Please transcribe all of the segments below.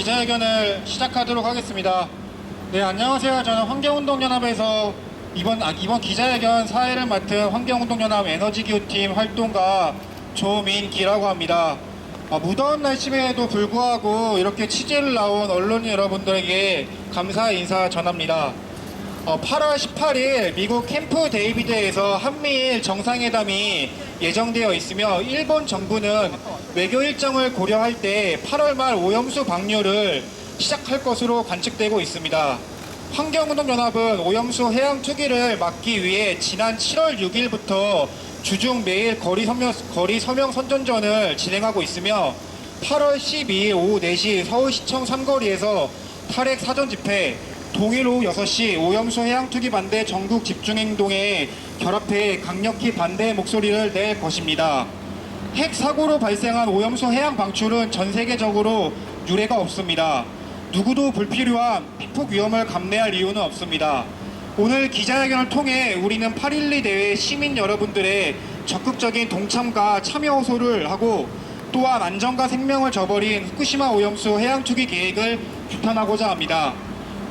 기자회견을 시작하도록 하겠습니다. 네, 안녕하세요. 저는 환경운동연합에서 이번 기자회견 사회를 맡은 환경운동연합 에너지기후팀 활동가 조민기라고 합니다. 무더운 날씨에도 불구하고 이렇게 취재를 나온 언론인 여러분들에게 감사의 인사 전합니다. 8월 18일 미국 캠프 데이비드에서 한미일 정상회담이 예정되어 있으며 일본 정부는 외교 일정을 고려할 때 8월 말 오염수 방류를 시작할 것으로 관측되고 있습니다. 환경운동연합은 오염수 해양 투기를 막기 위해 지난 7월 6일부터 주중 매일 거리 서명 선전전을 진행하고 있으며 8월 12일 오후 4시 서울시청 삼거리에서 탈핵 사전 집회, 동일 오후 6시 오염수 해양 투기 반대 전국 집중행동에 결합해 강력히 반대의 목소리를 낼 것입니다. 핵 사고로 발생한 오염수 해양 방출은 전 세계적으로 유례가 없습니다. 누구도 불필요한 피폭 위험을 감내할 이유는 없습니다. 오늘 기자회견을 통해 우리는 8.12 대회 시민 여러분들의 적극적인 동참과 참여 호소를 하고 또한 안전과 생명을 저버린 후쿠시마 오염수 해양 투기 계획을 규탄하고자 합니다.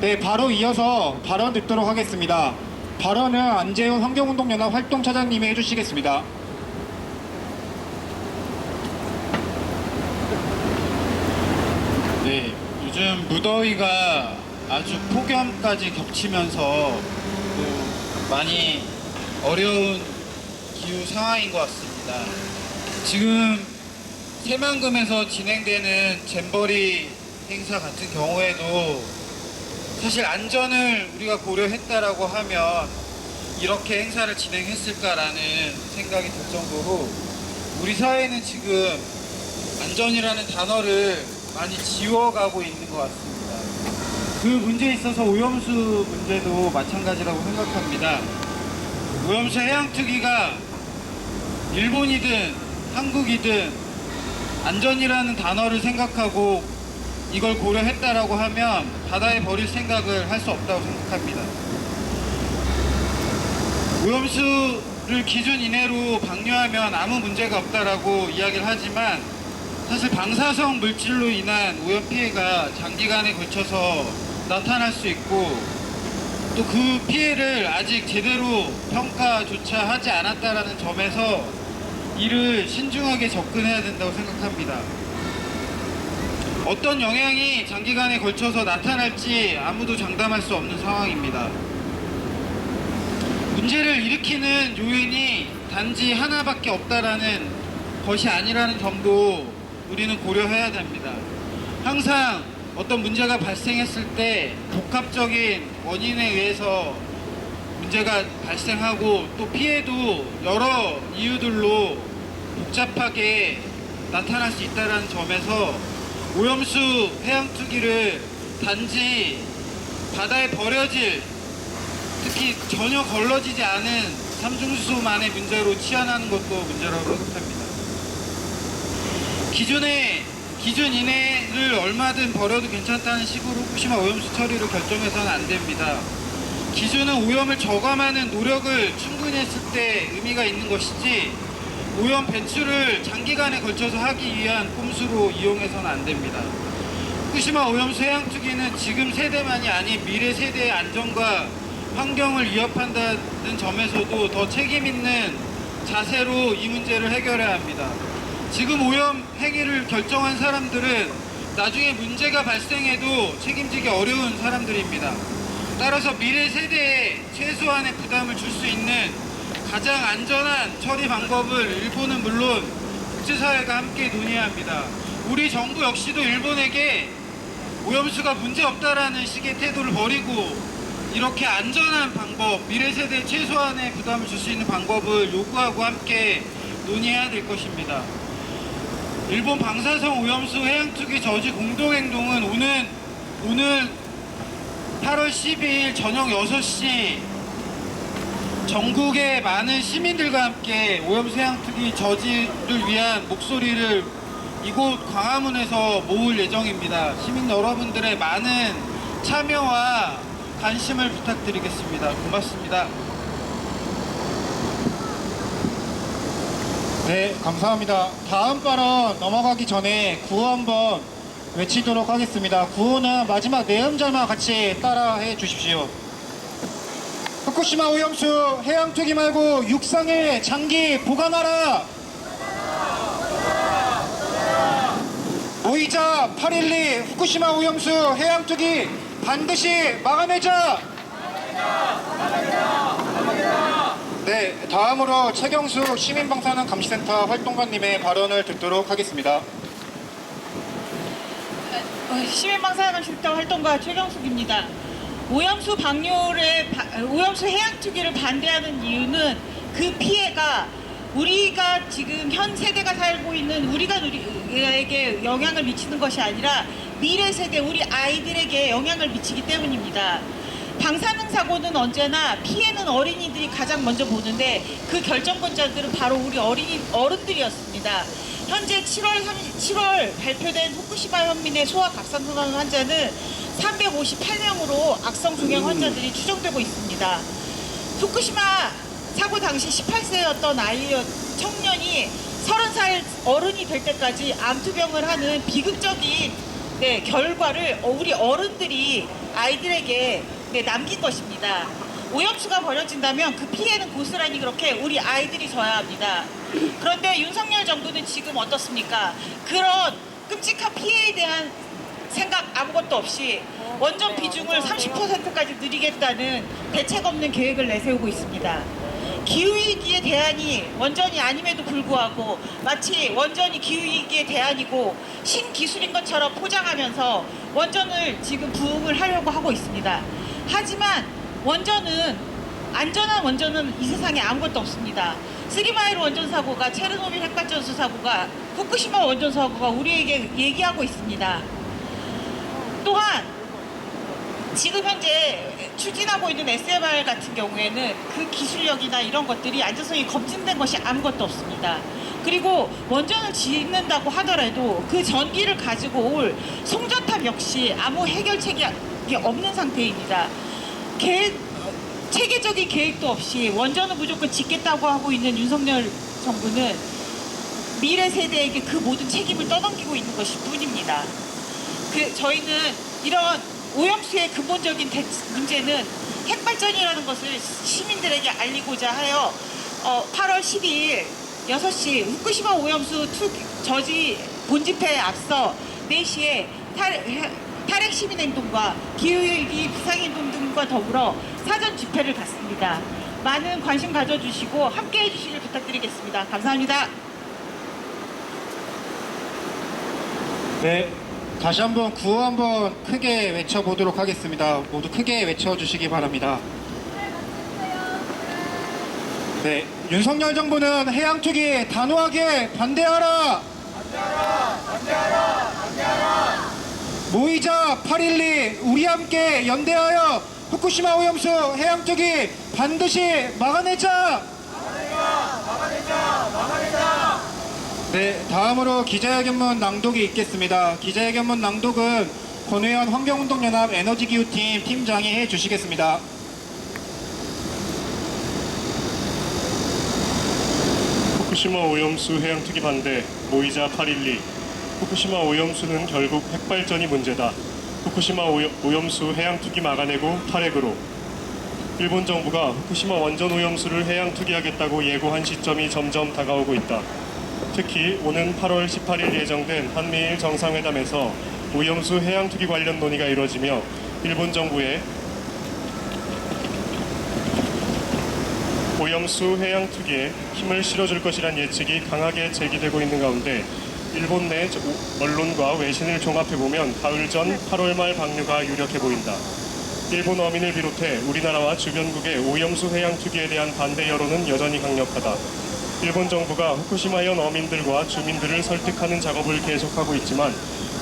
네, 바로 이어서 발언 듣도록 하겠습니다. 발언은 안재훈 환경운동연합 활동차장님이 해주시겠습니다. 네, 요즘 무더위가 아주 폭염까지 겹치면서 또 많이 어려운 기후 상황인 것 같습니다. 지금 새만금에서 진행되는 잼버리 행사 같은 경우에도 사실 안전을 우리가 고려했다라고 하면 이렇게 행사를 진행했을까라는 생각이 들 정도로 우리 사회는 지금 안전이라는 단어를 많이 지워가고 있는 것 같습니다. 그 문제에 있어서 오염수 문제도 마찬가지라고 생각합니다. 오염수 해양 투기가 일본이든 한국이든 안전이라는 단어를 생각하고 이걸 고려했다라고 하면 바다에 버릴 생각을 할 수 없다고 생각합니다. 오염수를 기준 이내로 방류하면 아무 문제가 없다라고 이야기를 하지만 사실 방사성 물질로 인한 오염 피해가 장기간에 걸쳐서 나타날 수 있고 또 그 피해를 아직 제대로 평가조차 하지 않았다라는 점에서 이를 신중하게 접근해야 된다고 생각합니다. 어떤 영향이 장기간에 걸쳐서 나타날지 아무도 장담할 수 없는 상황입니다. 문제를 일으키는 요인이 단지 하나밖에 없다라는 것이 아니라는 점도 우리는 고려해야 됩니다. 항상 어떤 문제가 발생했을 때 복합적인 원인에 의해서 문제가 발생하고 또 피해도 여러 이유들로 복잡하게 나타날 수 있다는 점에서 오염수 해양 투기를 단지 바다에 버려질, 특히 전혀 걸러지지 않은 삼중수소만의 문제로 치환하는 것도 문제라고 생각합니다. 기준 이내를 얼마든 버려도 괜찮다는 식으로 후쿠시마 오염수 처리를 결정해서는 안 됩니다. 기준은 오염을 저감하는 노력을 충분히 했을 때 의미가 있는 것이지 오염 배출을 장기간에 걸쳐서 하기 위한 꼼수로 이용해서는 안 됩니다. 후쿠시마 오염수 해양 투기는 지금 세대만이 아닌 미래 세대의 안전과 환경을 위협한다는 점에서도 더 책임 있는 자세로 이 문제를 해결해야 합니다. 지금 오염 행위를 결정한 사람들은 나중에 문제가 발생해도 책임지기 어려운 사람들입니다. 따라서 미래 세대에 최소한의 부담을 줄 수 있는 가장 안전한 처리 방법을 일본은 물론 국제사회가 함께 논의해야 합니다. 우리 정부 역시도 일본에게 오염수가 문제없다라는 식의 태도를 버리고 이렇게 안전한 방법, 미래 세대에 최소한의 부담을 줄 수 있는 방법을 요구하고 함께 논의해야 될 것입니다. 일본 방사성 오염수 해양 투기 저지 공동행동은 오늘 8월 12일 저녁 6시 전국의 많은 시민들과 함께 오염수 해양 투기 저지를 위한 목소리를 이곳 광화문에서 모을 예정입니다. 시민 여러분들의 많은 참여와 관심을 부탁드리겠습니다. 고맙습니다. 네, 감사합니다. 다음 발언 넘어가기 전에 구호 한번 외치도록 하겠습니다. 구호는 마지막 네 음절만 같이 따라해 주십시오. 후쿠시마 오염수 해양 투기 말고 육상에 장기 보관하라. 모이자 8.12 후쿠시마 오염수 해양 투기 반드시 막아내자. 네, 다음으로 최경수 시민방사능 감시센터 활동가님의 발언을 듣도록 하겠습니다. 시민방사능센터 활동가 최경숙입니다. 오염수 오염수 해양 투기를 반대하는 이유는 그 피해가 우리가 지금 현 세대가 살고 있는 우리에게 영향을 미치는 것이 아니라 미래 세대 우리 아이들에게 영향을 미치기 때문입니다. 방사능 사고는 언제나 피해는 어린이들이 가장 먼저 보는데 그 결정권자들은 바로 우리 어른들이었습니다. 현재 7월 발표된 후쿠시마 현민의 소아각성선언 환자는 358명으로 악성 종양 환자들이 추정되고 있습니다. 후쿠시마 사고 당시 18세였던 청년이 30살 어른이 될 때까지 암투병을 하는 비극적인 결과를 우리 어른들이 아이들에게 남긴 것입니다. 오염수가 버려진다면 그 피해는 고스란히 그렇게 우리 아이들이 져야 합니다. 그런데 윤석열 정부는 지금 어떻습니까? 그런 끔찍한 피해에 대한 생각 아무것도 없이 원전 비중을 30%까지 늘리겠다는 대책 없는 계획을 내세우고 있습니다. 기후위기의 대안이 원전이 아님에도 불구하고 마치 원전이 기후위기의 대안이고 신기술인 것처럼 포장하면서 원전을 지금 부흥을 하려고 하고 있습니다. 하지만 안전한 원전은 이 세상에 아무것도 없습니다. 스리마일 원전 사고가, 체르노빌 핵발전소 사고가, 후쿠시마 원전 사고가 우리에게 얘기하고 있습니다. 또한 지금 현재 추진하고 있는 SMR 같은 경우에는 그 기술력이나 이런 것들이 안전성이 검증된 것이 아무것도 없습니다. 그리고 원전을 짓는다고 하더라도 그 전기를 가지고 올 송전탑 역시 아무 해결책이 없는 상태입니다. 체계적인 계획도 없이 원전을 무조건 짓겠다고 하고 있는 윤석열 정부는 미래 세대에게 그 모든 책임을 떠넘기고 있는 것일 뿐입니다. 저희는 이런 오염수의 근본적인 문제는 핵발전이라는 것을 시민들에게 알리고자 하여 8월 12일 6시 후쿠시마 오염수 저지 본집회에 앞서 4시에 탈핵 시민행동과 기후위기 비상행동 등과 더불어 사전 집회를 갖습니다. 많은 관심 가져주시고 함께해 주시길 부탁드리겠습니다. 감사합니다. 네, 다시 한번 구호 한번 크게 외쳐보도록 하겠습니다. 모두 크게 외쳐주시기 바랍니다. 네, 윤석열 정부는 해양 투기 단호하게 반대하라. 반대하라. 모이자 8.12 우리 함께 연대하여 후쿠시마 오염수 해양 투기 반드시 막아내자. 네, 다음으로 기자회견문 낭독이 있겠습니다. 기자회견문 낭독은 권회원 환경운동연합 에너지기후팀 팀장이 해주시겠습니다. 후쿠시마 오염수 해양 투기 반대, 모이자 8.12. 후쿠시마 오염수는 결국 핵발전이 문제다. 후쿠시마 오염수 해양 투기 막아내고 탈핵으로. 일본 정부가 후쿠시마 원전 오염수를 해양 투기하겠다고 예고한 시점이 점점 다가오고 있다. 특히 오는 8월 18일 예정된 한미일 정상회담에서 오염수 해양 투기 관련 논의가 이뤄지며 일본 정부의 오염수 해양 투기에 힘을 실어줄 것이란 예측이 강하게 제기되고 있는 가운데 일본 내 언론과 외신을 종합해보면 가을 전 8월 말 방류가 유력해 보인다. 일본 어민을 비롯해 우리나라와 주변국의 오염수 해양 투기에 대한 반대 여론은 여전히 강력하다. 일본 정부가 후쿠시마현 어민들과 주민들을 설득하는 작업을 계속하고 있지만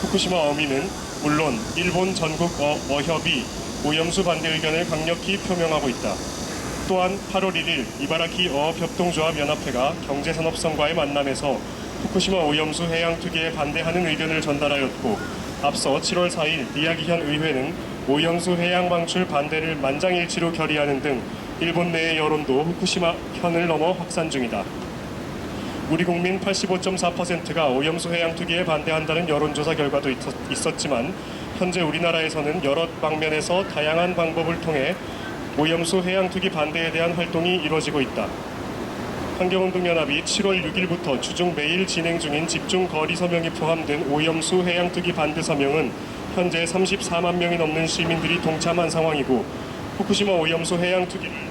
후쿠시마 어민은 물론 일본 전국 어협이 오염수 반대 의견을 강력히 표명하고 있다. 또한 8월 1일 이바라키 어업협동조합연합회가 경제산업성과의 만남에서 후쿠시마 오염수 해양 투기에 반대하는 의견을 전달하였고 앞서 7월 4일 미야기현 의회는 오염수 해양 방출 반대를 만장일치로 결의하는 등 일본 내의 여론도 후쿠시마 현을 넘어 확산 중이다. 우리 국민 85.4%가 오염수 해양 투기에 반대한다는 여론조사 결과도 있었지만 현재 우리나라에서는 여러 방면에서 다양한 방법을 통해 오염수 해양 투기 반대에 대한 활동이 이루어지고 있다. 환경운동연합이 7월 6일부터 주중 매일 진행 중인 집중 거리 서명이 포함된 오염수 해양 투기 반대 서명은 현재 34만 명이 넘는 시민들이 동참한 상황이고, 후쿠시마 오염수 해양 투기를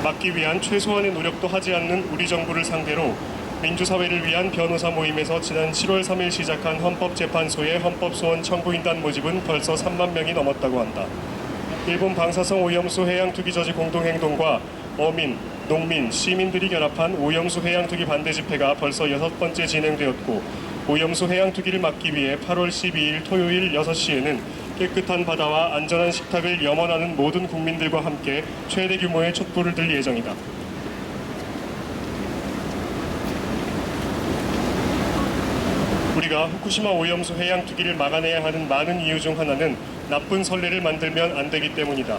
막기 위한 최소한의 노력도 하지 않는 우리 정부를 상대로 민주사회를 위한 변호사 모임에서 지난 7월 3일 시작한 헌법재판소의 헌법소원 청구인단 모집은 벌써 3만 명이 넘었다고 한다. 일본 방사성 오염수 해양 투기 저지 공동행동과 어민, 농민, 시민들이 결합한 오염수 해양 투기 반대 집회가 벌써 6번째 진행되었고, 오염수 해양 투기를 막기 위해 8월 12일 토요일 6시에는 깨끗한 바다와 안전한 식탁을 염원하는 모든 국민들과 함께 최대 규모의 촛불을 들 예정이다. 우리가 후쿠시마 오염수 해양 투기를 막아내야 하는 많은 이유 중 하나는 나쁜 선례를 만들면 안 되기 때문이다.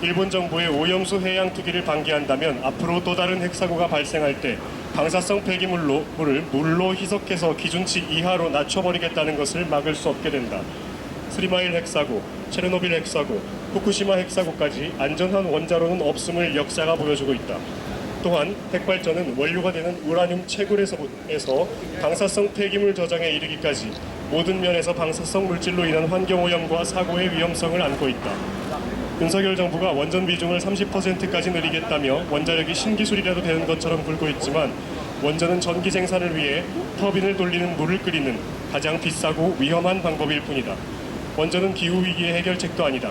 일본 정부의 오염수 해양 투기를 방기한다면 앞으로 또 다른 핵사고가 발생할 때 방사성 폐기물을 물로 희석해서 기준치 이하로 낮춰버리겠다는 것을 막을 수 없게 된다. 스리마일 핵사고, 체르노빌 핵사고, 후쿠시마 핵사고까지 안전한 원자로는 없음을 역사가 보여주고 있다. 또한 핵발전은 원료가 되는 우라늄 채굴에서 방사성 폐기물 저장에 이르기까지 모든 면에서 방사성 물질로 인한 환경오염과 사고의 위험성을 안고 있다. 윤석열 정부가 원전 비중을 30%까지 늘리겠다며 원자력이 신기술이라도 되는 것처럼 굴고 있지만, 원전은 전기 생산을 위해 터빈을 돌리는 물을 끓이는 가장 비싸고 위험한 방법일 뿐이다. 원전은 기후위기의 해결책도 아니다.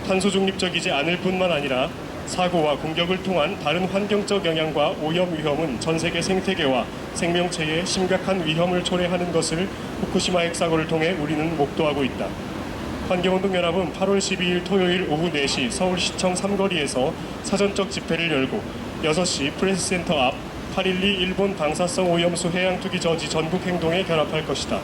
탄소 중립적이지 않을 뿐만 아니라 사고와 공격을 통한 다른 환경적 영향과 오염 위험은 전 세계 생태계와 생명체에 심각한 위험을 초래하는 것을 후쿠시마 핵사고를 통해 우리는 목도하고 있다. 환경운동연합은 8월 12일 토요일 오후 4시 서울시청 삼거리에서 사전적 집회를 열고 6시 프레스센터 앞 8.12 일본 방사성 오염수 해양 투기 저지 전국 행동에 결합할 것이다.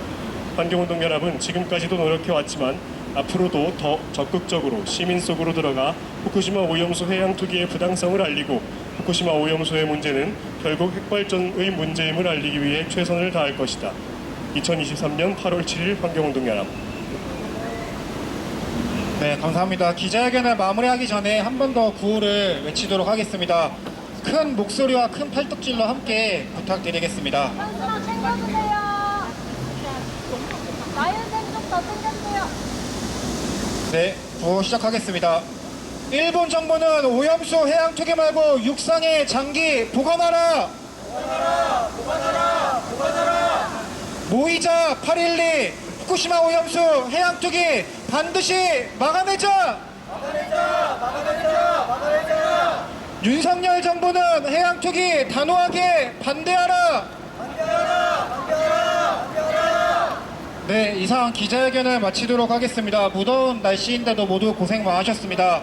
환경운동연합은 지금까지도 노력해왔지만 앞으로도 더 적극적으로 시민 속으로 들어가 후쿠시마 오염수 해양 투기의 부당성을 알리고, 후쿠시마 오염수의 문제는 결국 핵발전의 문제임을 알리기 위해 최선을 다할 것이다. 2023년 8월 7일 환경운동연합. 네, 감사합니다. 기자회견을 마무리하기 전에 한 번 더 구호를 외치도록 하겠습니다. 큰 목소리와 큰 팔뚝질로 함께 부탁드리겠습니다. 현수막 챙겨주세요. 나윤생 좀 더 챙겨주세요. 네, 구호 시작하겠습니다. 일본 정부는 오염수 해양 투기 말고 육상의 장기 보관하라! 모이자 8.12 후쿠시마 오염수 해양 투기 반드시 막아내자! 윤석열 정부는 해양 투기 단호하게 반대하라! 네, 이상 기자회견을 마치도록 하겠습니다. 무더운 날씨인데도 모두 고생 많으셨습니다.